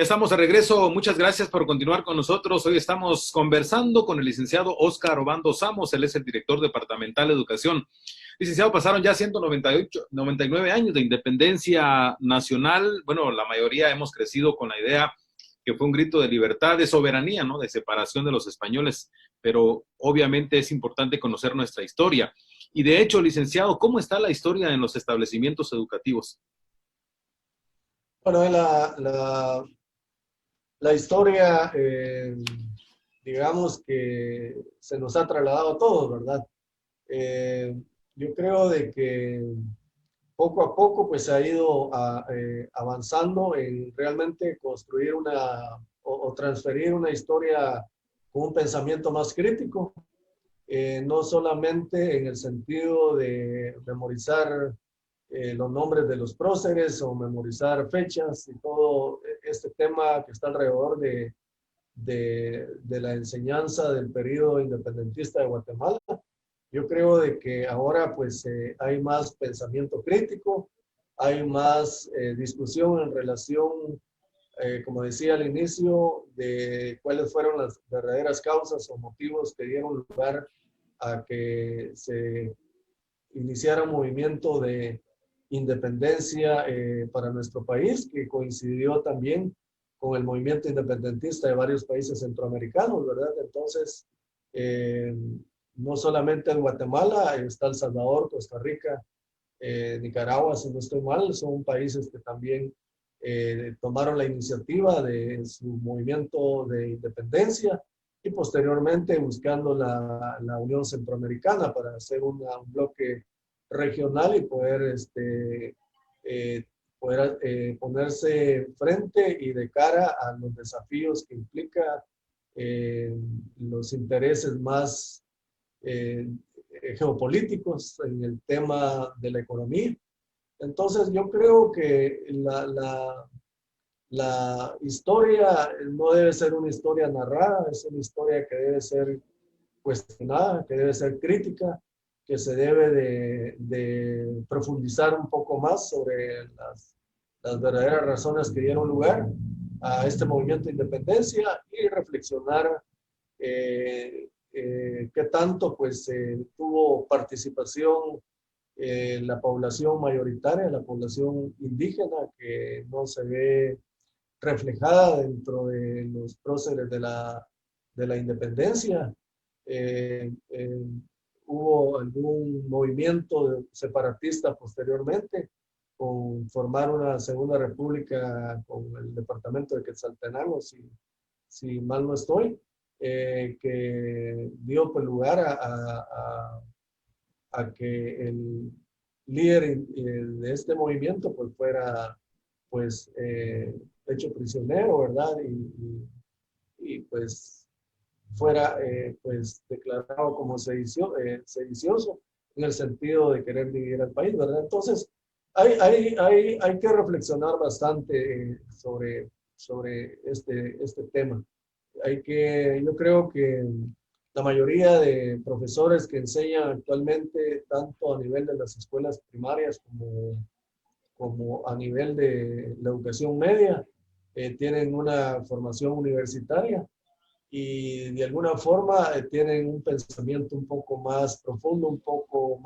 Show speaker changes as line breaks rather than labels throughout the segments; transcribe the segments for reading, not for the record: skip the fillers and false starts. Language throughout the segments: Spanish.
Ya estamos de regreso. Muchas gracias por continuar con nosotros. Hoy estamos conversando con el licenciado Óscar Obando Samos. Él es el director departamental de educación. Licenciado, pasaron ya 199 años de independencia nacional. Bueno, la mayoría hemos crecido con la idea que fue un grito de libertad, de soberanía, ¿no? De separación de los españoles. Pero obviamente es importante conocer nuestra historia. Y de hecho, licenciado, ¿cómo está la historia en los establecimientos educativos?
Bueno, la historia, digamos que se nos ha trasladado a todos, ¿verdad? Eh, yo creo de que poco a poco pues se ha ido avanzando en realmente construir o transferir una historia con un pensamiento más crítico, no solamente en el sentido de memorizar los nombres de los próceres o memorizar fechas y todo este tema que está alrededor de la enseñanza del periodo independentista de Guatemala. Yo creo de que ahora pues hay más pensamiento crítico, hay más discusión en relación, como decía al inicio, de cuáles fueron las verdaderas causas o motivos que dieron lugar a que se iniciara un movimiento de independencia para nuestro país, que coincidió también con el movimiento independentista de varios países centroamericanos, ¿verdad? Entonces, eh, no solamente en Guatemala, está El Salvador, Costa Rica, Nicaragua, si no estoy mal, son países que también tomaron la iniciativa de su movimiento de independencia y posteriormente buscando la Unión Centroamericana para hacer un bloque regional y poder, eh, ponerse frente y de cara a los desafíos que implica los intereses más eh, geopolíticos en el tema de la economía. Entonces yo creo que la historia no debe ser una historia narrada, es una historia que debe ser cuestionada, que debe ser crítica, que se debe de profundizar un poco más sobre las verdaderas razones que dieron lugar a este movimiento de independencia y reflexionar qué tanto pues tuvo participación la población mayoritaria, la población indígena, que no se ve reflejada dentro de los próceres de la independencia. Eh, eh, Hubo algún movimiento separatista posteriormente con formar una segunda república con el departamento de Quetzaltenango, si mal no estoy, que dio pues, lugar a que el líder de este movimiento pues fuera pues hecho prisionero, ¿verdad? Y pues fuera pues declarado como sedicioso en el sentido de querer dividir al país, ¿verdad? Entonces, hay que reflexionar bastante sobre este tema. Yo creo que la mayoría de profesores que enseñan actualmente, tanto a nivel de las escuelas primarias como a nivel de la educación media, tienen una formación universitaria y de alguna forma tienen un pensamiento un poco más profundo, un poco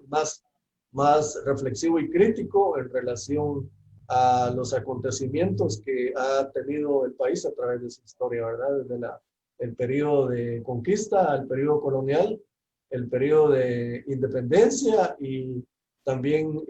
más reflexivo y crítico en relación a los acontecimientos que ha tenido el país a través de su historia, ¿verdad? Desde el periodo de conquista al periodo colonial, el periodo de independencia y también,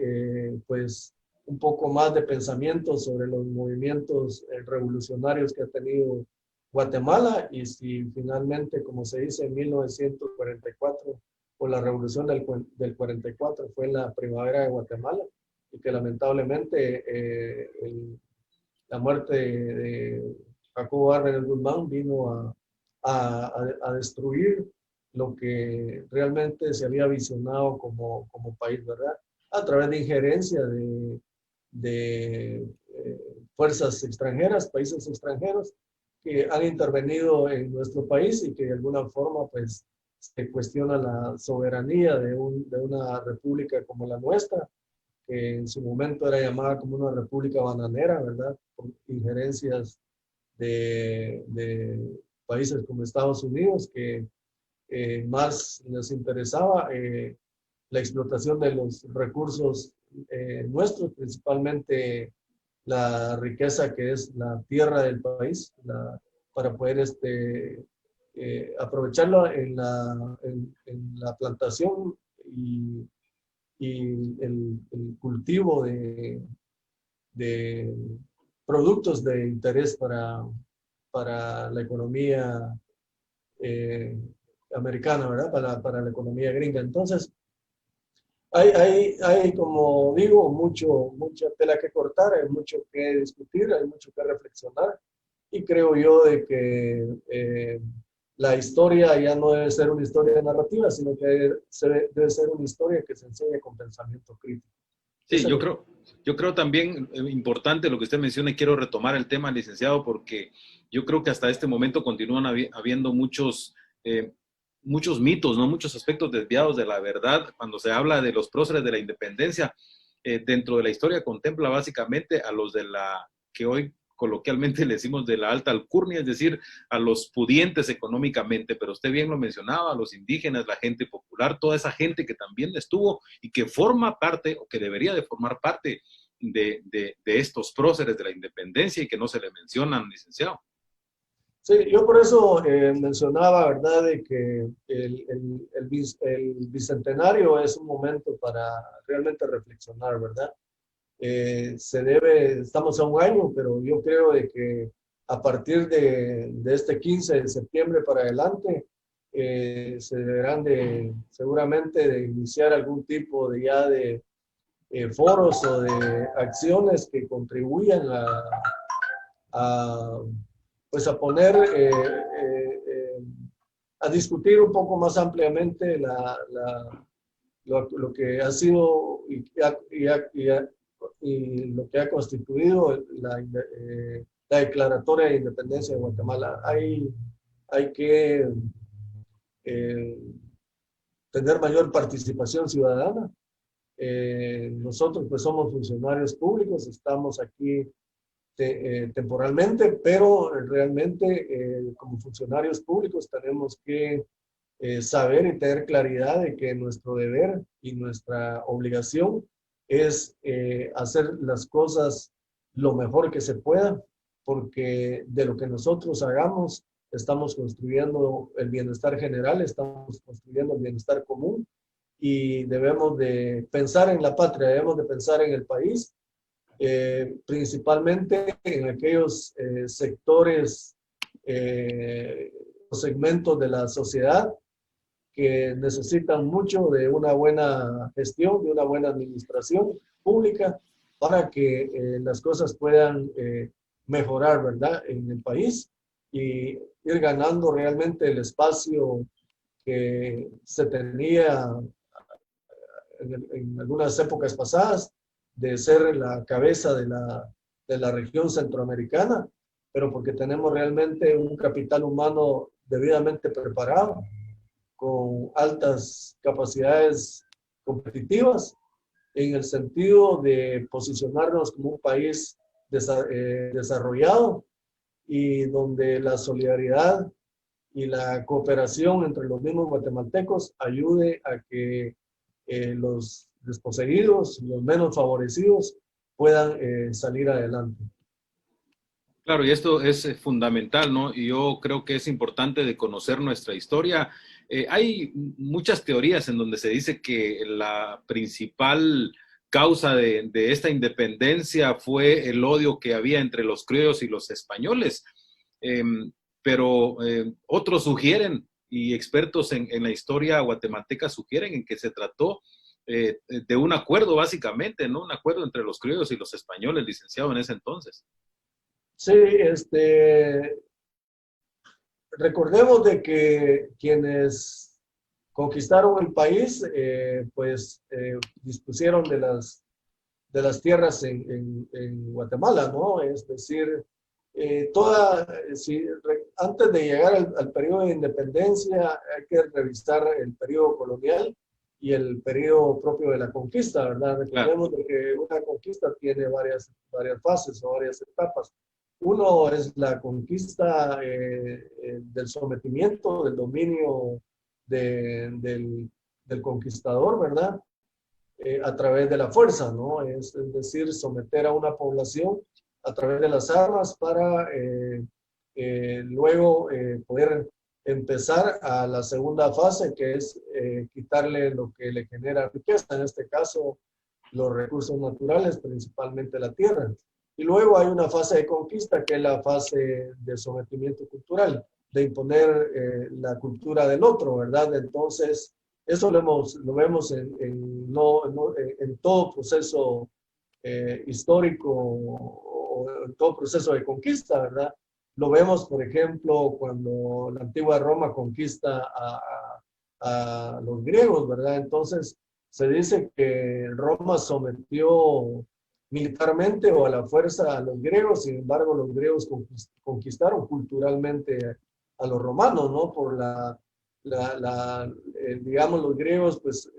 pues, un poco más de pensamiento sobre los movimientos revolucionarios que ha tenido Guatemala y si finalmente, como se dice, en 1944, o la revolución del 44 fue la primavera de Guatemala y que lamentablemente la muerte de Jacobo Arbenz Guzmán vino a destruir lo que realmente se había visionado como país, ¿verdad? A través de injerencia de fuerzas extranjeras, países extranjeros, que han intervenido en nuestro país y que de alguna forma pues se cuestiona la soberanía de una república como la nuestra, que en su momento era llamada como una república bananera, ¿verdad? Por injerencias de países como Estados Unidos, que más les interesaba la explotación de los recursos nuestros, principalmente la riqueza que es la tierra del país, para poder aprovecharlo en la plantación y el cultivo de productos de interés para la economía eh, americana, ¿verdad? Para la economía gringa. Entonces, hay, como digo, mucha tela que cortar, hay mucho que discutir, hay mucho que reflexionar, y creo yo de que la historia ya no debe ser una historia narrativa, sino que debe ser una historia que se enseñe con pensamiento crítico.
Sí, yo creo también importante lo que usted menciona, y quiero retomar el tema, licenciado, porque yo creo que hasta este momento continúan habiendo muchos mitos, ¿no? Muchos aspectos desviados de la verdad cuando se habla de los próceres de la independencia. Dentro de la historia contempla básicamente a los de la que hoy coloquialmente le decimos de la alta alcurnia, es decir, a los pudientes económicamente, pero usted bien lo mencionaba, a los indígenas, la gente popular, toda esa gente que también estuvo y que forma parte o que debería de formar parte de estos próceres de la independencia y que no se le mencionan, licenciado.
Sí, yo por eso mencionaba, ¿verdad?, de que el bicentenario es un momento para realmente reflexionar, ¿verdad? Estamos a un año, pero yo creo de que a partir de este 15 de septiembre para adelante, se deberán seguramente de iniciar algún tipo de foros o de acciones que contribuyan a, pues a poner, a discutir un poco más ampliamente lo que ha sido y lo que ha constituido la Declaratoria de Independencia de Guatemala. Hay que tener mayor participación ciudadana. Nosotros pues somos funcionarios públicos, estamos aquí temporalmente, pero realmente como funcionarios públicos tenemos que saber y tener claridad de que nuestro deber y nuestra obligación es hacer las cosas lo mejor que se pueda, porque de lo que nosotros hagamos estamos construyendo el bienestar general, estamos construyendo el bienestar común, y debemos de pensar en la patria, debemos de pensar en el país, principalmente en aquellos sectores o segmentos de la sociedad que necesitan mucho de una buena gestión, de una buena administración pública, para que las cosas puedan mejorar, ¿verdad?, en el país, y ir ganando realmente el espacio que se tenía en algunas épocas pasadas, de ser la cabeza de la región centroamericana, pero porque tenemos realmente un capital humano debidamente preparado, con altas capacidades competitivas, en el sentido de posicionarnos como un país desarrollado, y donde la solidaridad y la cooperación entre los mismos guatemaltecos ayude a que los desposeídos, los menos favorecidos, puedan salir adelante.
Claro, y esto es fundamental, ¿no? Y yo creo que es importante de conocer nuestra historia. Hay muchas teorías en donde se dice que la principal causa de esta independencia fue el odio que había entre los criollos y los españoles. Eh, pero otros sugieren, y expertos en la historia guatemalteca sugieren en que se trató de un acuerdo, básicamente, ¿no? Un acuerdo entre los criollos y los españoles, licenciado, en ese entonces.
Sí, recordemos de que quienes conquistaron el país, pues dispusieron de las tierras en Guatemala, ¿no? Es decir, antes de llegar al periodo de independencia, hay que revisar el periodo colonial y el periodo propio de la conquista, ¿verdad? Recordemos de que una conquista tiene varias fases o varias etapas. Uno es la conquista del sometimiento, del dominio del conquistador, ¿verdad? A través de la fuerza, ¿no? Es decir, someter a una población a través de las armas para luego poder empezar a la segunda fase, que es quitarle lo que le genera riqueza, en este caso los recursos naturales, principalmente la tierra. Y luego hay una fase de conquista, que es la fase de sometimiento cultural, de imponer la cultura del otro, ¿verdad? Entonces, eso lo vemos en todo proceso histórico o en todo proceso de conquista, ¿verdad? Lo vemos, por ejemplo, cuando la antigua Roma conquista a los griegos, ¿verdad? Entonces, se dice que Roma sometió militarmente o a la fuerza a los griegos, sin embargo, los griegos conquistaron culturalmente a los romanos, ¿no? Por digamos, los griegos, pues,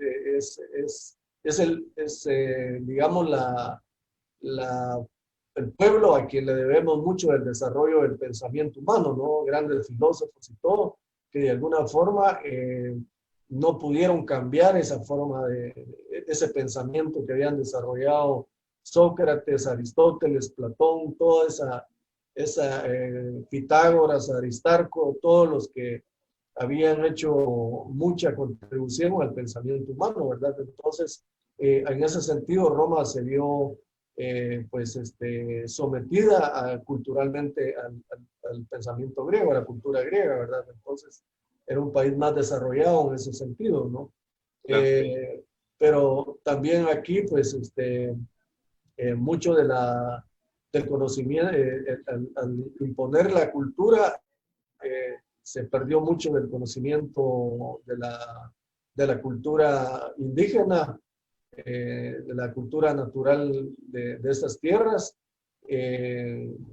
digamos, el pueblo a quien le debemos mucho del desarrollo del pensamiento humano, ¿no? Grandes filósofos y todo, que de alguna forma no pudieron cambiar esa forma ese pensamiento que habían desarrollado Sócrates, Aristóteles, Platón, toda esa Pitágoras, Aristarco, todos los que habían hecho mucha contribución al pensamiento humano, ¿verdad? Entonces, en ese sentido, Roma se vio pues sometida culturalmente al pensamiento griego, a la cultura griega, ¿verdad? Entonces, era un país más desarrollado en ese sentido, ¿no?
Claro.
Pero también aquí, pues, mucho del conocimiento, al imponer la cultura, se perdió mucho del conocimiento de la cultura indígena, de la cultura natural de estas tierras.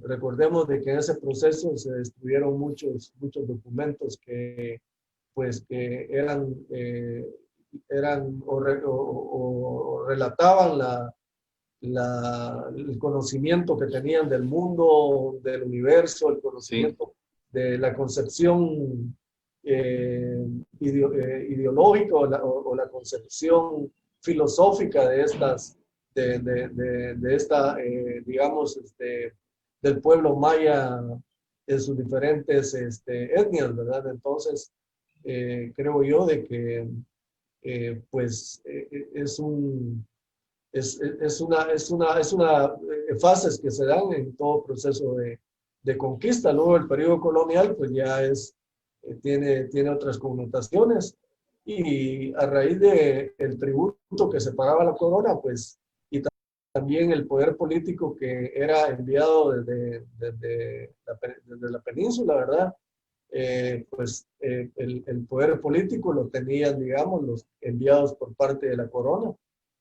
Recordemos de que en ese proceso se destruyeron muchos documentos que eran o relataban el conocimiento que tenían del mundo, del universo, el conocimiento de la concepción ideológica o la concepción filosófica de esta, digamos, del pueblo maya en sus diferentes etnias, ¿verdad? Entonces, creo yo de que pues es una fases que se dan en todo proceso de conquista. Luego el periodo colonial pues ya tiene otras connotaciones, y a raíz del tributo que se pagaba a la corona, pues, y también el poder político que era enviado desde la península, ¿verdad? Pues el poder político lo tenían, digamos, los enviados por parte de la corona,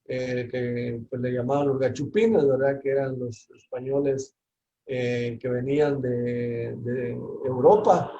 que pues, le llamaban los gachupines, ¿verdad? Que eran los españoles que venían de Europa.